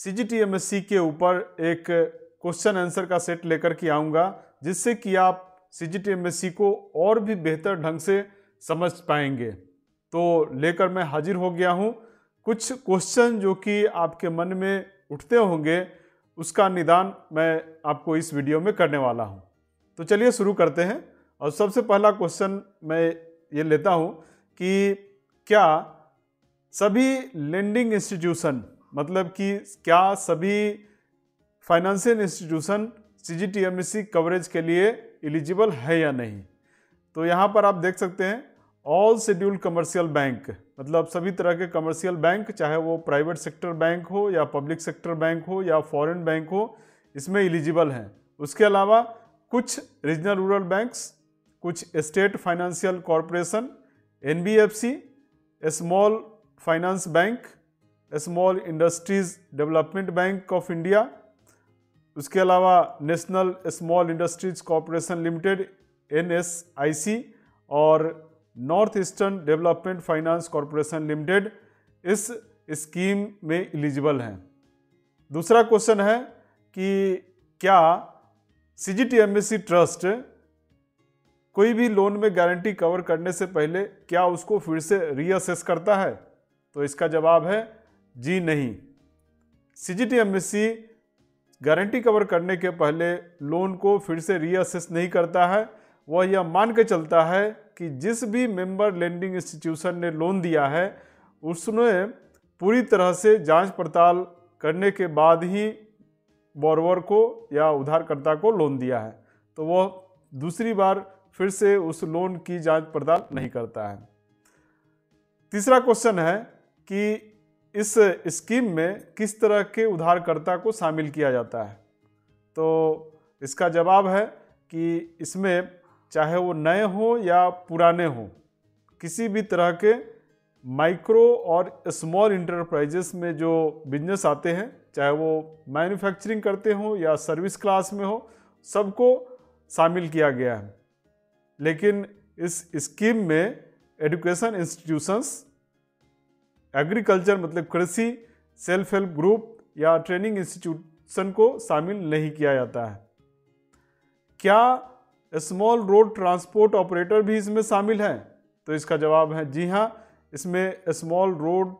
CGTMSE के ऊपर एक क्वेश्चन आंसर का सेट लेकर के आऊँगा, जिससे कि आप CGTMSE को और भी बेहतर ढंग से समझ पाएंगे। तो लेकर मैं हाजिर हो गया हूँ कुछ क्वेश्चन जो कि आपके मन में उठते होंगे, उसका निदान मैं आपको इस वीडियो में करने वाला हूँ। तो चलिए शुरू करते हैं। और सबसे पहला क्वेश्चन मैं ये लेता हूँ कि क्या सभी लेंडिंग इंस्टीट्यूशन, मतलब कि क्या सभी फाइनेंशियल इंस्टीट्यूशन CGTMSE कवरेज के लिए एलिजिबल है या नहीं। तो यहाँ पर आप देख सकते हैं ऑल शेड्यूल्ड कमर्शियल बैंक, मतलब सभी तरह के कमर्शियल बैंक, चाहे वो प्राइवेट सेक्टर बैंक हो या पब्लिक सेक्टर बैंक हो या फॉरेन बैंक हो, इसमें एलिजिबल हैं। उसके अलावा कुछ रीजनल रूरल बैंक्स, कुछ state financial corporation, NBFC, small finance bank, small industries development bank of India, उसके अलावा national small industries corporation limited NSIC और north eastern development finance corporation limited इस स्कीम में एलिजिबल हैं। दूसरा क्वेश्चन है कि क्या CGTMSE ट्रस्ट कोई भी लोन में गारंटी कवर करने से पहले क्या उसको फिर से रीअसेस करता है। तो इसका जवाब है जी नहीं। CGTMSE गारंटी कवर करने के पहले लोन को फिर से रीअसेस नहीं करता है। वह यह मान के चलता है कि जिस भी मेंबर लेंडिंग इंस्टीट्यूशन ने लोन दिया है उसने पूरी तरह से जांच पड़ताल करने के बाद ही बोरोवर को या उधारकर्ता को लोन दिया है, तो वह दूसरी बार फिर से उस लोन की जांच पड़ताल नहीं करता है। तीसरा क्वेश्चन है कि इस स्कीम में किस तरह के उधारकर्ता को शामिल किया जाता है। तो इसका जवाब है कि इसमें चाहे वो नए हो या पुराने हो, किसी भी तरह के माइक्रो और स्मॉल इंटरप्राइजेस में जो बिजनेस आते हैं, चाहे वो मैन्युफैक्चरिंग करते हो या सर्विस क्लास में हो, सबको शामिल किया गया है। लेकिन इस स्कीम में एजुकेशन इंस्टीट्यूशंस, एग्रीकल्चर मतलब कृषि, सेल्फ हेल्प ग्रुप या ट्रेनिंग इंस्टीट्यूशन को शामिल नहीं किया जाता है। क्या स्मॉल रोड ट्रांसपोर्ट ऑपरेटर भी इसमें शामिल हैं। तो इसका जवाब है जी हाँ, इसमें small road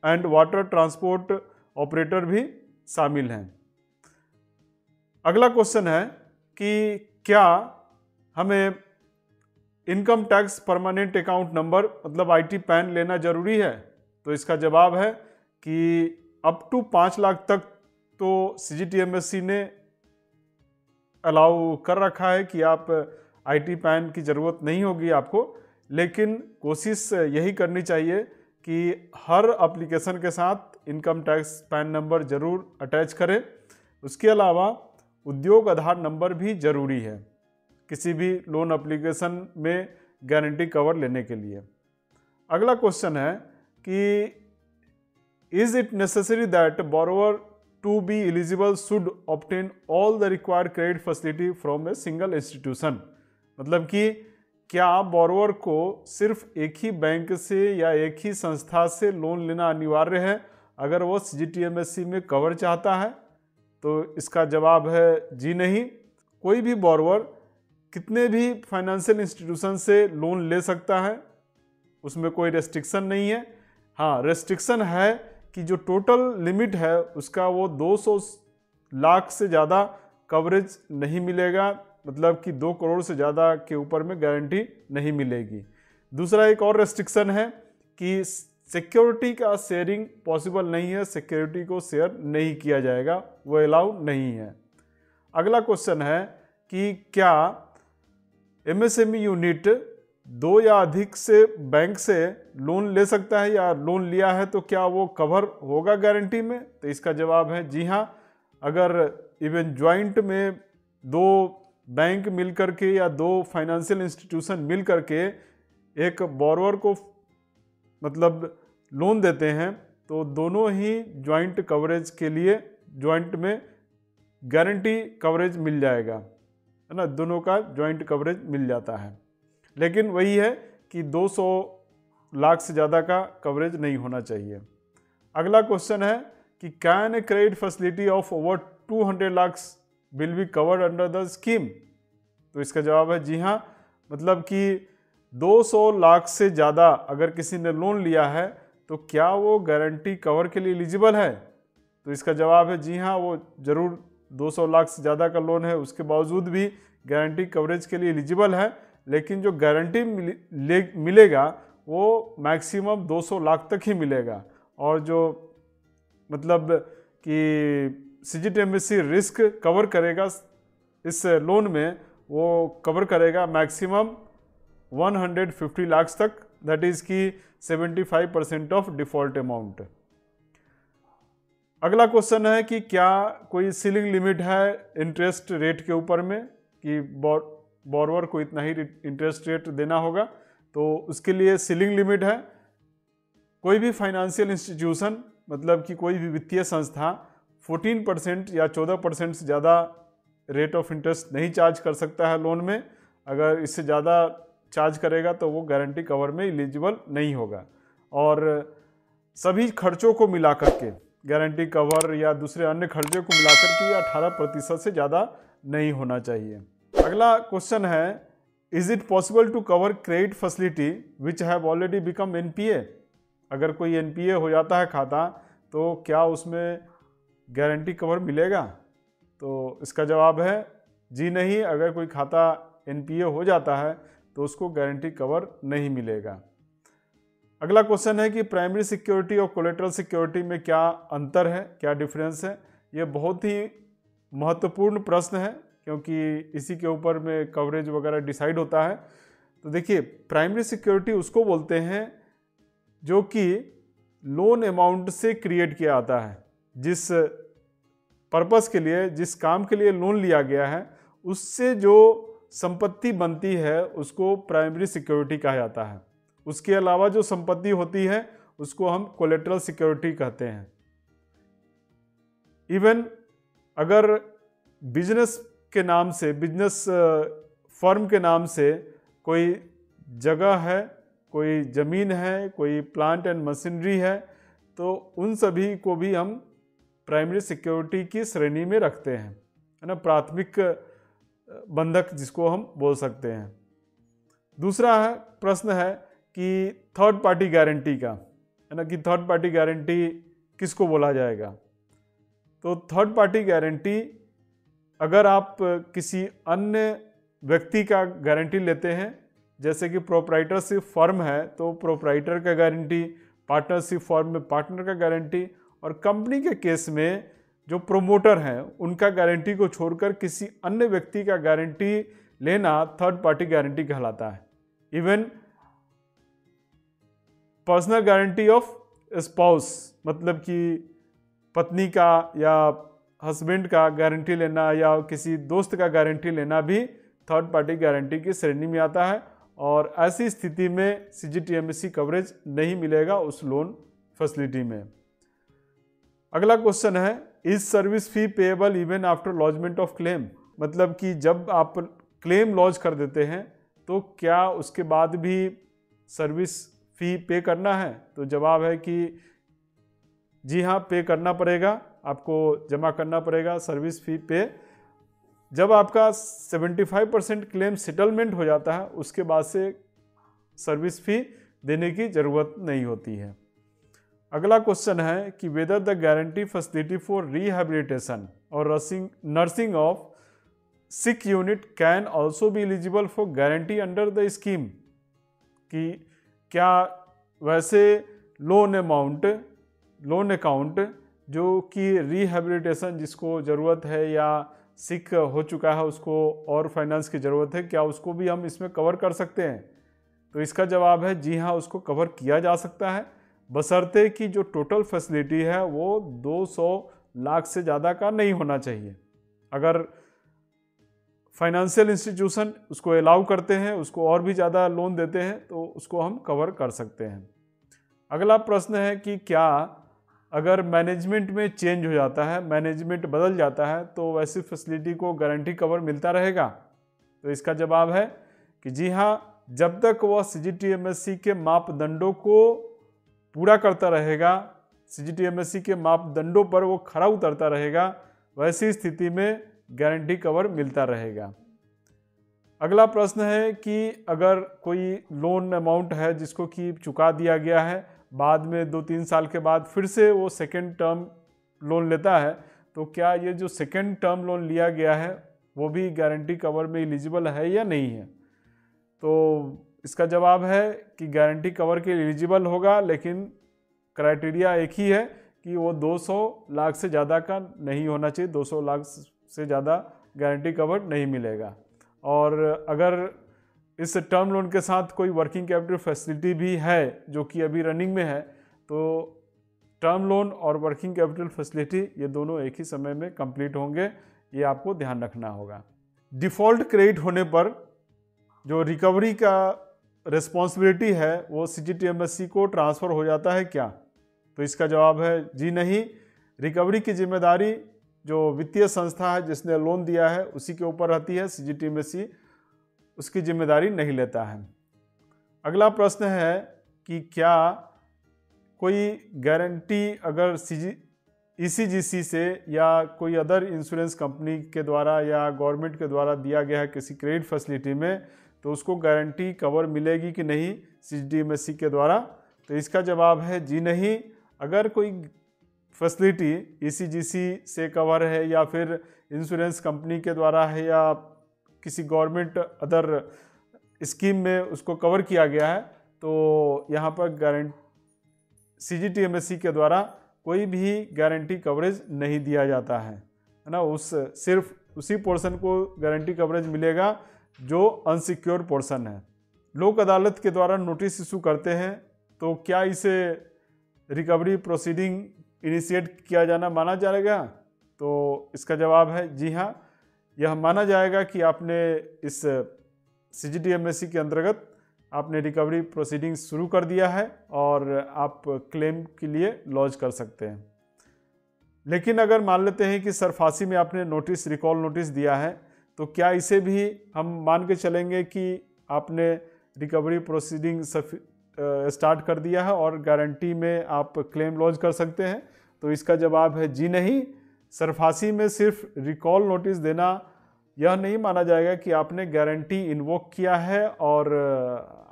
and water transport operator भी शामिल हैं। अगला क्वेश्चन है कि क्या हमें income tax permanent account number मतलब IT पैन लेना जरूरी है। तो इसका जवाब है कि अप टू 5 लाख तक तो CGTMSE ने अलाउ कर रखा है कि आप IT पैन की ज़रूरत नहीं होगी आपको, लेकिन कोशिश यही करनी चाहिए कि हर एप्लीकेशन के साथ इनकम टैक्स पैन नंबर ज़रूर अटैच करें। उसके अलावा उद्योग आधार नंबर भी ज़रूरी है किसी भी लोन एप्लीकेशन में गारंटी कवर लेने के लिए। अगला क्वेश्चन है कि is it necessary that borrower to be eligible should obtain all the required credit facility from a single institution, मतलब कि क्या बोरोवर को सिर्फ एक ही बैंक से या एक ही संस्था से लोन लेना अनिवार्य है अगर वो CGTMSE में कवर चाहता है। तो इसका जवाब है जी नहीं। कोई भी बोरोवर कितने भी फाइनेंशियल इंस्टीट्यूशन से लोन ले सकता है, उसमें कोई रेस्ट्रिक्शन नहीं है। हाँ, रेस्ट्रिक्शन है कि जो टोटल लिमिट है उसका वो 200 लाख से ज़्यादा कवरेज नहीं मिलेगा, मतलब कि 2 करोड़ से ज़्यादा के ऊपर में गारंटी नहीं मिलेगी। दूसरा एक और रेस्ट्रिक्शन है कि सिक्योरिटी का शेयरिंग पॉसिबल नहीं है, सिक्योरिटी को शेयर नहीं किया जाएगा, वो अलाउ नहीं है। अगला क्वेश्चन है कि क्या MSME यूनिट 2 या अधिक से बैंक से लोन ले सकता है या लोन लिया है तो क्या वो कवर होगा गारंटी में। तो इसका जवाब है जी हाँ। अगर इवन ज्वाइंट में 2 बैंक मिल करके या 2 फाइनेंशियल इंस्टीट्यूशन मिल करके एक बोरोवर को मतलब लोन देते हैं तो दोनों ही ज्वाइंट कवरेज के लिए ज्वाइंट में गारंटी कवरेज मिल जाएगा, है ना, दोनों का ज्वाइंट कवरेज मिल जाता है। लेकिन वही है कि 200 लाख से ज़्यादा का कवरेज नहीं होना चाहिए। अगला क्वेश्चन है कि can a credit facility of over 200 lakh will be covered under the scheme. तो इसका जवाब है जी हाँ। मतलब कि 200 लाख से ज़्यादा अगर किसी ने लोन लिया है तो क्या वो गारंटी कवर के लिए एलिजिबल है? तो इसका जवाब है जी हाँ, वो ज़रूर 200 लाख से ज़्यादा का लोन है उसके बावजूद भी गारंटी कवरेज के लिए एलिजिबल है, लेकिन जो गारंटी मिलेगा वो मैक्सिमम 200 लाख तक ही मिलेगा। और जो मतलब कि CGTMSE रिस्क कवर करेगा इस लोन में, वो कवर करेगा मैक्सिमम 150 लाख तक, दैट इज़ कि 75% ऑफ डिफ़ॉल्ट अमाउंट। अगला क्वेश्चन है कि क्या कोई सीलिंग लिमिट है इंटरेस्ट रेट के ऊपर में कि बोरोवर को इतना ही इंटरेस्ट रेट देना होगा? तो उसके लिए सीलिंग लिमिट है। कोई भी फाइनेंशियल इंस्टीट्यूशन मतलब कि कोई भी वित्तीय संस्था 14% या 14% से ज़्यादा रेट ऑफ इंटरेस्ट नहीं चार्ज कर सकता है लोन में। अगर इससे ज़्यादा चार्ज करेगा तो वो गारंटी कवर में एलिजिबल नहीं होगा। और सभी खर्चों को मिला करके गारंटी कवर या दूसरे अन्य खर्चों को मिलाकर के 18% से ज़्यादा नहीं होना चाहिए। अगला क्वेश्चन है, is it possible to cover credit facility which have already become NPA? अगर कोई NPA हो जाता है खाता तो क्या उसमें गारंटी कवर मिलेगा? तो इसका जवाब है जी नहीं। अगर कोई खाता NPA हो जाता है तो उसको गारंटी कवर नहीं मिलेगा। अगला क्वेश्चन है कि प्राइमरी सिक्योरिटी और कोलेटरल सिक्योरिटी में क्या अंतर है, क्या डिफरेंस है? ये बहुत ही महत्वपूर्ण प्रश्न है क्योंकि इसी के ऊपर में कवरेज वगैरह डिसाइड होता है। तो देखिए, प्राइमरी सिक्योरिटी उसको बोलते हैं जो कि लोन अमाउंट से क्रिएट किया आता है। जिस पर्पस के लिए, जिस काम के लिए लोन लिया गया है, उससे जो संपत्ति बनती है उसको प्राइमरी सिक्योरिटी कहा जाता है। उसके अलावा जो संपत्ति होती है उसको हम कोलेटरल सिक्योरिटी कहते हैं। इवन अगर बिजनेस के नाम से, बिजनेस फर्म के नाम से कोई जगह है, कोई ज़मीन है, कोई प्लांट एंड मशीनरी है, तो उन सभी को भी हम प्राइमरी सिक्योरिटी की श्रेणी में रखते हैं, है ना, प्राथमिक बंधक जिसको हम बोल सकते हैं। दूसरा प्रश्न है कि थर्ड पार्टी गारंटी का, है ना, कि थर्ड पार्टी गारंटी किसको बोला जाएगा? तो थर्ड पार्टी गारंटी, अगर आप किसी अन्य व्यक्ति का गारंटी लेते हैं, जैसे कि प्रोप्राइटरशिप फर्म है तो प्रोप्राइटर का गारंटी, पार्टनरशिप फर्म में पार्टनर का गारंटी, और कंपनी के केस में जो प्रोमोटर हैं उनका गारंटी को छोड़कर किसी अन्य व्यक्ति का गारंटी लेना थर्ड पार्टी गारंटी कहलाता है। Even personal guarantee of spouse, मतलब कि पत्नी का या हस्बैंड का गारंटी लेना या किसी दोस्त का गारंटी लेना भी थर्ड पार्टी गारंटी की श्रेणी में आता है, और ऐसी स्थिति में CGTMSE कवरेज नहीं मिलेगा उस लोन फैसिलिटी में। अगला क्वेश्चन है, is service fee payable even after lodgement of claim? मतलब कि जब आप क्लेम लॉज कर देते हैं तो क्या उसके बाद भी सर्विस फी पे करना है? तो जवाब है कि जी हाँ, पे करना पड़ेगा, आपको जमा करना पड़ेगा सर्विस फी पे। जब आपका 75% क्लेम सेटलमेंट हो जाता है उसके बाद से सर्विस फी देने की ज़रूरत नहीं होती है। अगला क्वेश्चन है कि whether the guarantee facility for rehabilitation और nursing of sick unit can also be eligible for guarantee under the scheme? कि क्या वैसे लोन अकाउंट जो कि रिहैबिलिटेशन जिसको ज़रूरत है या सिक हो चुका है उसको और फाइनेंस की ज़रूरत है, क्या उसको भी हम इसमें कवर कर सकते हैं? तो इसका जवाब है जी हाँ, उसको कवर किया जा सकता है, बशर्ते कि जो टोटल फैसिलिटी है वो 200 लाख से ज़्यादा का नहीं होना चाहिए। अगर फाइनेंशियल इंस्टीट्यूशन उसको अलाउ करते हैं, उसको और भी ज़्यादा लोन देते हैं, तो उसको हम कवर कर सकते हैं। अगला प्रश्न है कि क्या अगर मैनेजमेंट में चेंज हो जाता है, मैनेजमेंट बदल जाता है, तो वैसी फैसिलिटी को गारंटी कवर मिलता रहेगा? तो इसका जवाब है कि जी हाँ, जब तक वह CGTMSE के मापदंडों को पूरा करता रहेगा, CGTMSE के मापदंडों पर वो खरा उतरता रहेगा, वैसी स्थिति में गारंटी कवर मिलता रहेगा। अगला प्रश्न है कि अगर कोई लोन अमाउंट है जिसको कि चुका दिया गया है, बाद में 2-3 साल के बाद फिर से वो सेकेंड टर्म लोन लेता है, तो क्या ये जो सेकेंड टर्म लोन लिया गया है वो भी गारंटी कवर में एलिजिबल है या नहीं है? तो इसका जवाब है कि गारंटी कवर के एलिजिबल होगा, लेकिन क्राइटेरिया एक ही है कि वो 200 लाख से ज़्यादा का नहीं होना चाहिए। 200 लाख से ज़्यादा गारंटी कवर नहीं मिलेगा। और अगर इस टर्म लोन के साथ कोई वर्किंग कैपिटल फैसिलिटी भी है जो कि अभी रनिंग में है, तो टर्म लोन और वर्किंग कैपिटल फैसिलिटी ये दोनों एक ही समय में कंप्लीट होंगे, ये आपको ध्यान रखना होगा। डिफ़ॉल्ट क्रेडिट होने पर जो रिकवरी का रिस्पॉन्सिबिलिटी है वो CGTMSE को ट्रांसफ़र हो जाता है क्या? तो इसका जवाब है जी नहीं। रिकवरी की जिम्मेदारी जो वित्तीय संस्था है जिसने लोन दिया है उसी के ऊपर रहती है। CGTMSE उसकी जिम्मेदारी नहीं लेता है। अगला प्रश्न है कि क्या कोई गारंटी अगर ECGC से या कोई अदर इंश्योरेंस कंपनी के द्वारा या गवर्नमेंट के द्वारा दिया गया है किसी क्रेडिट फैसिलिटी में, तो उसको गारंटी कवर मिलेगी कि नहीं CGTMSE के द्वारा? तो इसका जवाब है जी नहीं। अगर कोई फैसिलिटी ECGC से कवर है या फिर इंश्योरेंस कंपनी के द्वारा है या किसी गवर्नमेंट अदर स्कीम में उसको कवर किया गया है, तो यहाँ पर CGTMSE के द्वारा कोई भी गारंटी कवरेज नहीं दिया जाता है ना। सिर्फ उसी पोर्शन को गारंटी कवरेज मिलेगा जो अनसिक्योर पोर्शन है। लोक अदालत के द्वारा नोटिस इशू करते हैं, तो क्या इसे रिकवरी प्रोसीडिंग इनिशिएट किया जाना माना जाएगा? तो इसका जवाब है जी हाँ, यह माना जाएगा कि आपने इस CGTMSE के अंतर्गत आपने रिकवरी प्रोसीडिंग शुरू कर दिया है और आप क्लेम के लिए लॉन्च कर सकते हैं। लेकिन अगर मान लेते हैं कि सरफासी में आपने नोटिस, रिकॉल नोटिस दिया है, तो क्या इसे भी हम मान के चलेंगे कि आपने रिकवरी प्रोसीडिंग स्टार्ट कर दिया है और गारंटी में आप क्लेम लॉन्च कर सकते हैं? तो इसका जवाब है जी नहीं। सरफासी में सिर्फ रिकॉल नोटिस देना यह नहीं माना जाएगा कि आपने गारंटी इन्वोक किया है और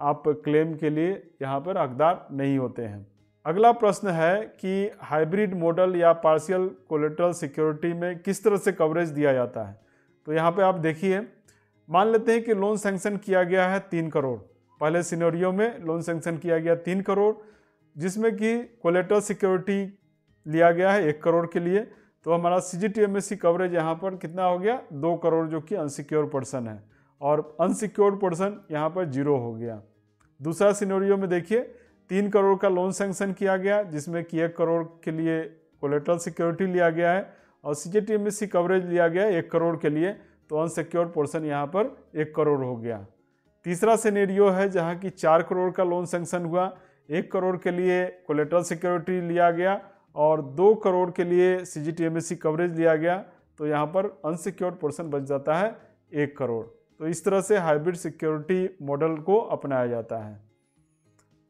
आप क्लेम के लिए यहाँ पर हकदार नहीं होते हैं। अगला प्रश्न है कि हाइब्रिड मॉडल या पार्शियल कोलेटरल सिक्योरिटी में किस तरह से कवरेज दिया जाता है? तो यहाँ पे आप देखिए, मान लेते हैं कि लोन सैंक्शन किया गया है 3 करोड़। पहले सिनेरियो में लोन सैंक्शन किया गया 3 करोड़, जिसमें कि कोलेटरल सिक्योरिटी लिया गया है 1 करोड़ के लिए। तो हमारा CGTMSE कवरेज यहाँ पर कितना हो गया? 2 करोड़, जो कि अनसिक्योर पोर्शन है, और अनसिक्योर पोर्शन यहाँ पर 0 हो गया। दूसरा सिनेरियो में देखिए, 3 करोड़ का लोन सैंक्शन किया गया जिसमें कि 1 करोड़ के लिए कोलेटरल सिक्योरिटी लिया गया है और CGTMSE कवरेज लिया गया 1 करोड़ के लिए, तो अनसिक्योर पोर्शन यहाँ पर 1 करोड़ हो गया। तीसरा सिनेरियो है जहाँ की 4 करोड़ का लोन सैंक्शन हुआ, 1 करोड़ के लिए कोलेटरल सिक्योरिटी लिया गया और 2 करोड़ के लिए CGTMSE कवरेज लिया गया, तो यहाँ पर अनसिक्योर्ड पोर्शन बच जाता है 1 करोड़। तो इस तरह से हाइब्रिड सिक्योरिटी मॉडल को अपनाया जाता है।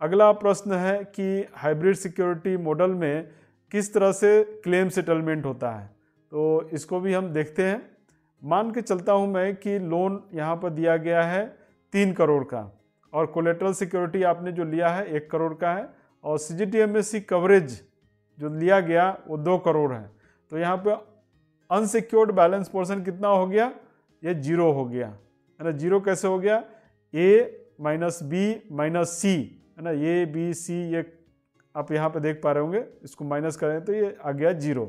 अगला प्रश्न है कि हाइब्रिड सिक्योरिटी मॉडल में किस तरह से क्लेम सेटलमेंट होता है? तो इसको भी हम देखते हैं। मान के चलता हूँ मैं कि लोन यहाँ पर दिया गया है 3 करोड़ का और कोलेटरल सिक्योरिटी आपने जो लिया है 1 करोड़ का है और CGTMSE कवरेज जो लिया गया वो 2 करोड़ है। तो यहाँ पे अनसिक्योर्ड बैलेंस पोर्शन कितना हो गया? ये 0 हो गया, है ना। 0 कैसे हो गया? A minus B minus C, है ना। A B C ये आप यहाँ पे देख पा रहे होंगे, इसको माइनस करें तो ये आ गया 0।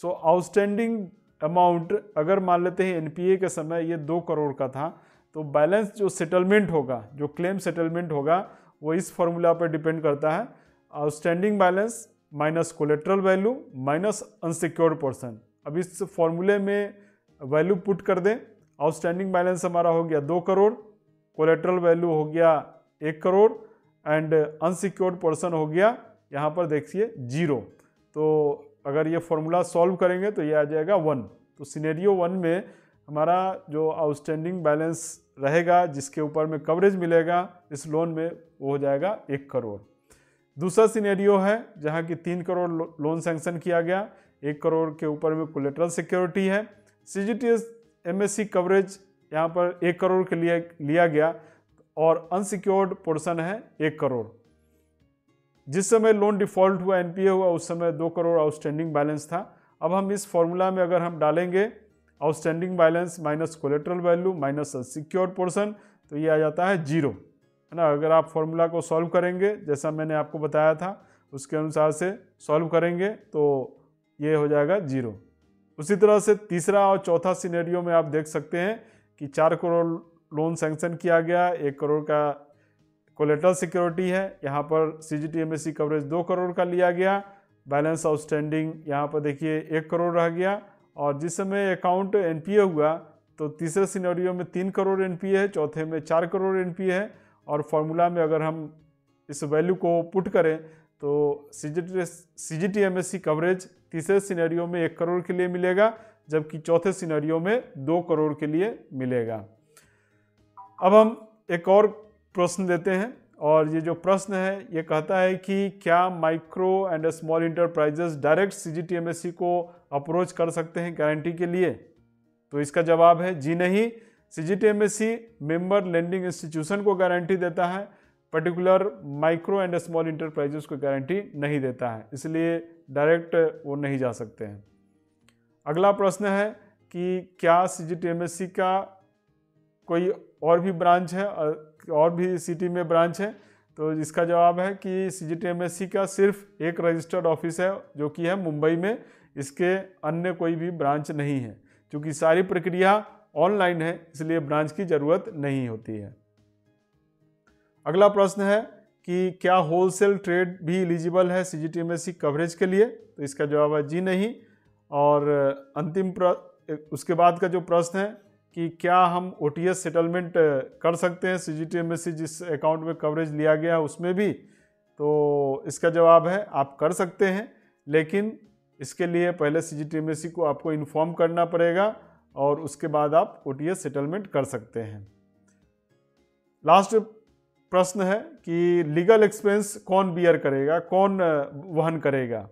सो आउटस्टैंडिंग अमाउंट अगर मान लेते हैं NPA के समय ये 2 करोड़ का था, तो बैलेंस जो सेटलमेंट होगा, जो क्लेम सेटलमेंट होगा, वो इस फॉर्मूला पर डिपेंड करता है। Outstanding balance minus collateral value minus unsecured portion. अब इस फॉर्मूले में वैल्यू पुट कर दें। आउटस्टैंडिंग बैलेंस हमारा हो गया 2 करोड़, कोलेटरल वैल्यू हो गया 1 करोड़ एंड अनसिक्योर्ड पोर्शन हो गया यहाँ पर देखिए 0। तो अगर ये फॉर्मूला सॉल्व करेंगे तो ये आ जाएगा 1। तो सिनेरियो 1 में हमारा जो आउटस्टैंडिंग बैलेंस रहेगा जिसके ऊपर में कवरेज मिलेगा इस लोन में, वो हो जाएगा 1 करोड़। दूसरा सिनेरियो है जहां कि 3 करोड़ लोन सैंक्शन किया गया, 1 करोड़ के ऊपर में कोलेटरल सिक्योरिटी है। CGTMSE कवरेज यहाँ पर 1 करोड़ के लिए लिया गया और अनसिक्योर्ड पोर्शन है 1 करोड़। जिस समय लोन डिफॉल्ट हुआ, NPA हुआ, उस समय 2 करोड़ आउटस्टैंडिंग बैलेंस था। अब हम इस फॉर्मूला में अगर हम डालेंगे outstanding balance minus collateral value minus secured portion, तो ये आ जाता है 0, है ना। अगर आप फॉर्मूला को सॉल्व करेंगे जैसा मैंने आपको बताया था उसके अनुसार से सॉल्व करेंगे तो ये हो जाएगा 0। उसी तरह से तीसरा और चौथा सिनेरियो में आप देख सकते हैं कि 4 करोड़ लोन सैंक्शन किया गया, 1 करोड़ का कोलेटरल सिक्योरिटी है। यहाँ पर CGTMSE कवरेज 2 करोड़ का लिया गया, बैलेंस आउटस्टैंडिंग यहाँ पर देखिए 1 करोड़ रह गया। और जिस समय अकाउंट NPA हुआ तो तीसरे सिनेरियो में 3 करोड़ NPA है, चौथे में 4 करोड़ NPA है। और फॉर्मूला में अगर हम इस वैल्यू को पुट करें तो CGTMSE कवरेज तीसरे सिनेरियो में 1 करोड़ के लिए मिलेगा, जबकि चौथे सिनेरियो में 2 करोड़ के लिए मिलेगा। अब हम एक और प्रश्न देते हैं और ये जो प्रश्न है ये कहता है कि क्या micro and small enterprises direct CGTMSE को अप्रोच कर सकते हैं गारंटी के लिए? तो इसका जवाब है जी नहीं। CGTMSE मेंबर लेंडिंग इंस्टीट्यूशन को गारंटी देता है, particular micro and small enterprises को गारंटी नहीं देता है, इसलिए डायरेक्ट वो नहीं जा सकते हैं। अगला प्रश्न है कि क्या CGTMSE का कोई और भी ब्रांच है और भी सिटी में ब्रांच है? तो इसका जवाब है कि CGTMSE का सिर्फ एक रजिस्टर्ड ऑफिस है जो कि है मुंबई में, इसके अन्य कोई भी ब्रांच नहीं है। क्योंकि सारी प्रक्रिया ऑनलाइन है इसलिए ब्रांच की ज़रूरत नहीं होती है। अगला प्रश्न है कि क्या होलसेल ट्रेड भी एलिजिबल है CGTMSE कवरेज के लिए? तो इसका जवाब है जी नहीं। और अंतिम उसके बाद का जो प्रश्न है कि क्या हम OTS सेटलमेंट कर सकते हैं CGTMSE जिस अकाउंट में कवरेज लिया गया है उसमें भी? तो इसका जवाब है आप कर सकते हैं, लेकिन इसके लिए पहले CGTMSE को आपको इन्फॉर्म करना पड़ेगा और उसके बाद आप OTS सेटलमेंट कर सकते हैं। लास्ट प्रश्न है कि लीगल एक्सपेंस कौन बियर करेगा, कौन वहन करेगा,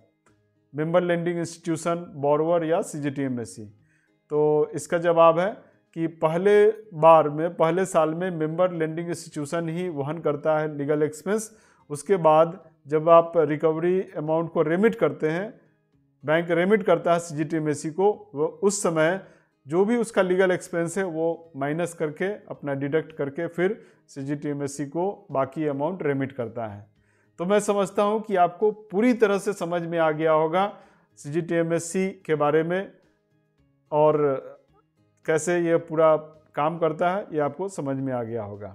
मेंबर लेंडिंग इंस्टीट्यूशन, बोरोवर या CGTMSE? तो इसका जवाब है कि पहले साल में मेंबर लेंडिंग इंस्टीट्यूशन ही वहन करता है लीगल एक्सपेंस। उसके बाद जब आप रिकवरी अमाउंट को रेमिट करते हैं, बैंक रेमिट करता है CGTMSE को, वो उस समय जो भी उसका लीगल एक्सपेंस है वो माइनस करके अपना डिडक्ट करके फिर CGTMSE को बाकी अमाउंट रेमिट करता है। तो मैं समझता हूँ कि आपको पूरी तरह से समझ में आ गया होगा CGTMSE के बारे में और कैसे ये पूरा काम करता है, ये आपको समझ में आ गया होगा।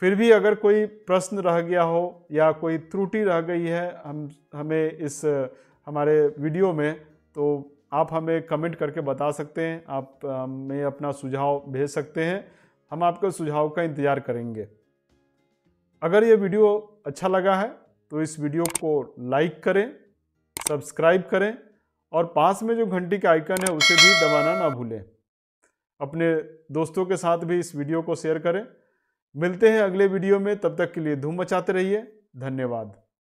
फिर भी अगर कोई प्रश्न रह गया हो या कोई त्रुटि रह गई है हमें इस हमारे वीडियो में, तो आप हमें कमेंट करके बता सकते हैं, आप हमें अपना सुझाव भेज सकते हैं, हम आपके सुझाव का इंतज़ार करेंगे। अगर ये वीडियो अच्छा लगा है तो इस वीडियो को लाइक करें, सब्सक्राइब करें और पास में जो घंटी का आइकन है उसे भी दबाना ना भूलें। अपने दोस्तों के साथ भी इस वीडियो को शेयर करें। मिलते हैं अगले वीडियो में, तब तक के लिए धूम मचाते रहिए। धन्यवाद।